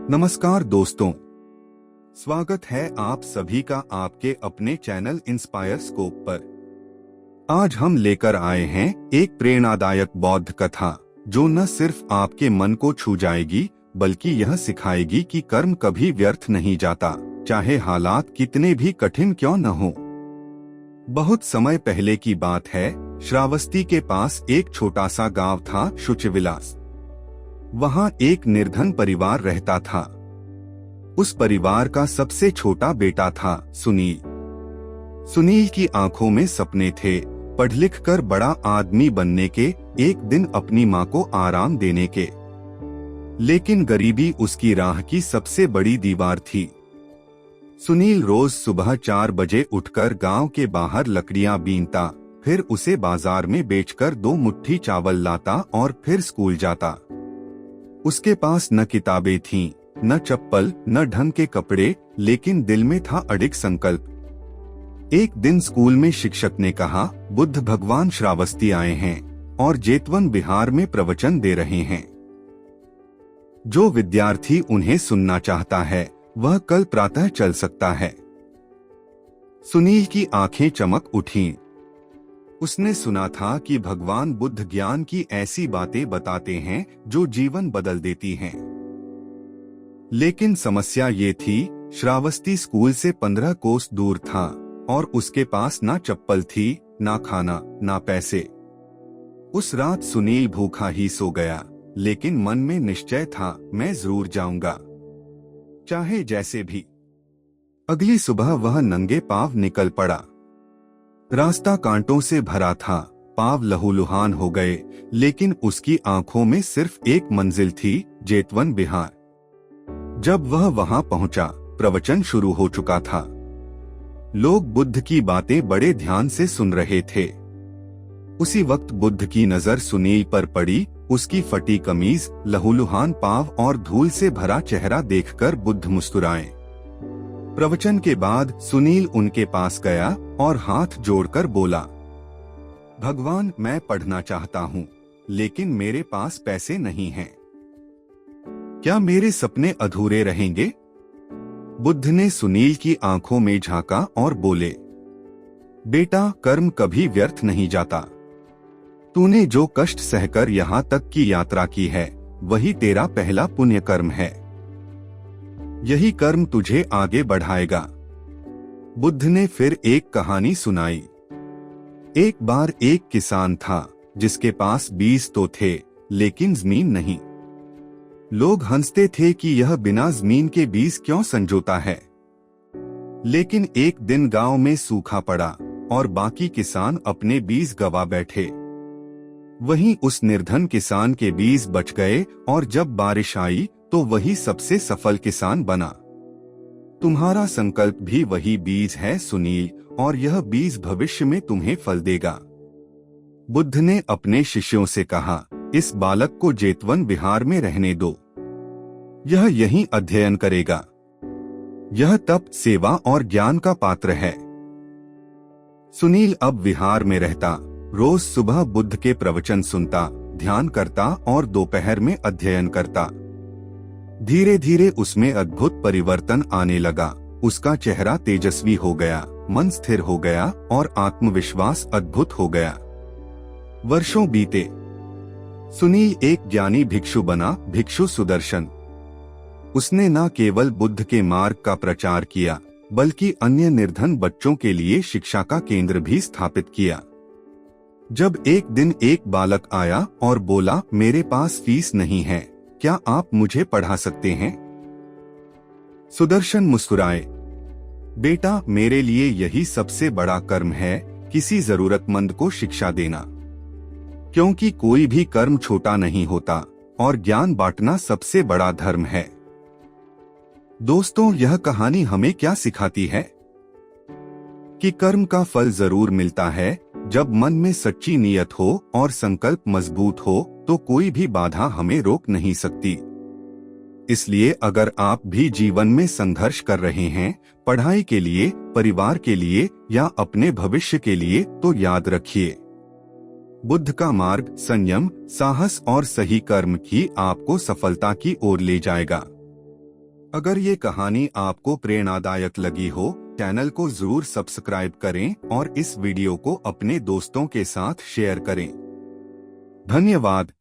नमस्कार दोस्तों, स्वागत है आप सभी का आपके अपने चैनल इंस्पायर स्कोप पर। आज हम लेकर आए हैं एक प्रेरणादायक बौद्ध कथा जो न सिर्फ आपके मन को छू जाएगी बल्कि यह सिखाएगी कि कर्म कभी व्यर्थ नहीं जाता, चाहे हालात कितने भी कठिन क्यों न हो। बहुत समय पहले की बात है। श्रावस्ती के पास एक छोटा सा गांव था, शुचिविलास। वहाँ एक निर्धन परिवार रहता था। उस परिवार का सबसे छोटा बेटा था सुनील। सुनील की आंखों में सपने थे, पढ़ लिख कर बड़ा आदमी बनने के, एक दिन अपनी माँ को आराम देने के। लेकिन गरीबी उसकी राह की सबसे बड़ी दीवार थी। सुनील रोज सुबह 4 बजे उठकर गांव के बाहर लकड़ियां बीनता, फिर उसे बाजार में बेचकर 2 मुट्ठी चावल लाता और फिर स्कूल जाता। उसके पास न किताबें थीं, न चप्पल, न ढंग के कपड़े, लेकिन दिल में था अडिग संकल्प। एक दिन स्कूल में शिक्षक ने कहा, बुद्ध भगवान श्रावस्ती आए हैं और जेतवन बिहार में प्रवचन दे रहे हैं। जो विद्यार्थी उन्हें सुनना चाहता है वह कल प्रातः चल सकता है। सुनील की आंखें चमक उठीं। उसने सुना था कि भगवान बुद्ध ज्ञान की ऐसी बातें बताते हैं जो जीवन बदल देती हैं। लेकिन समस्या ये थी, श्रावस्ती स्कूल से 15 कोस दूर था और उसके पास ना चप्पल थी, ना खाना, ना पैसे। उस रात सुनील भूखा ही सो गया, लेकिन मन में निश्चय था, मैं जरूर जाऊंगा, चाहे जैसे भी। अगली सुबह वह नंगे पांव निकल पड़ा। रास्ता कांटों से भरा था, पांव लहूलुहान हो गए, लेकिन उसकी आंखों में सिर्फ एक मंजिल थी, जेतवन बिहार। जब वह वहां पहुंचा, प्रवचन शुरू हो चुका था। लोग बुद्ध की बातें बड़े ध्यान से सुन रहे थे। उसी वक्त बुद्ध की नजर सुनील पर पड़ी। उसकी फटी कमीज, लहूलुहान पांव और धूल से भरा चेहरा देखकर बुद्ध मुस्कुराए। प्रवचन के बाद सुनील उनके पास गया और हाथ जोड़कर बोला, भगवान, मैं पढ़ना चाहता हूँ, लेकिन मेरे पास पैसे नहीं हैं। क्या मेरे सपने अधूरे रहेंगे? बुद्ध ने सुनील की आंखों में झांका और बोले, बेटा, कर्म कभी व्यर्थ नहीं जाता। तूने जो कष्ट सहकर यहाँ तक की यात्रा की है, वही तेरा पहला पुण्य कर्म है। यही कर्म तुझे आगे बढ़ाएगा। बुद्ध ने फिर एक कहानी सुनाई। एक बार एक किसान था जिसके पास बीज तो थे, लेकिन जमीन नहीं। लोग हंसते थे कि यह बिना जमीन के बीज क्यों संजोता है। लेकिन एक दिन गांव में सूखा पड़ा और बाकी किसान अपने बीज गवा बैठे। वहीं उस निर्धन किसान के बीज बच गए और जब बारिश आई तो वही सबसे सफल किसान बना। तुम्हारा संकल्प भी वही बीज है सुनील, और यह बीज भविष्य में तुम्हें फल देगा। बुद्ध ने अपने शिष्यों से कहा, इस बालक को जेतवन बिहार में रहने दो। यह यहीं अध्ययन करेगा। यह तप, सेवा और ज्ञान का पात्र है। सुनील अब विहार में रहता, रोज सुबह बुद्ध के प्रवचन सुनता, ध्यान करता और दोपहर में अध्ययन करता। धीरे धीरे उसमें अद्भुत परिवर्तन आने लगा। उसका चेहरा तेजस्वी हो गया, मन स्थिर हो गया और आत्मविश्वास अद्भुत हो गया। वर्षों बीते। सुनील एक ज्ञानी भिक्षु बना, भिक्षु सुदर्शन। उसने न केवल बुद्ध के मार्ग का प्रचार किया, बल्कि अन्य निर्धन बच्चों के लिए शिक्षा का केंद्र भी स्थापित किया। जब एक दिन एक बालक आया और बोला, मेरे पास फीस नहीं है, क्या आप मुझे पढ़ा सकते हैं? सुदर्शन मुस्कुराए, बेटा, मेरे लिए यही सबसे बड़ा कर्म है, किसी जरूरतमंद को शिक्षा देना। क्योंकि कोई भी कर्म छोटा नहीं होता और ज्ञान बांटना सबसे बड़ा धर्म है। दोस्तों, यह कहानी हमें क्या सिखाती है? कि कर्म का फल जरूर मिलता है, जब मन में सच्ची नीयत हो और संकल्प मजबूत हो तो कोई भी बाधा हमें रोक नहीं सकती। इसलिए अगर आप भी जीवन में संघर्ष कर रहे हैं, पढ़ाई के लिए, परिवार के लिए या अपने भविष्य के लिए, तो याद रखिए, बुद्ध का मार्ग संयम, साहस और सही कर्म ही आपको सफलता की ओर ले जाएगा। अगर ये कहानी आपको प्रेरणादायक लगी हो, चैनल को जरूर सब्सक्राइब करें और इस वीडियो को अपने दोस्तों के साथ शेयर करें। धन्यवाद।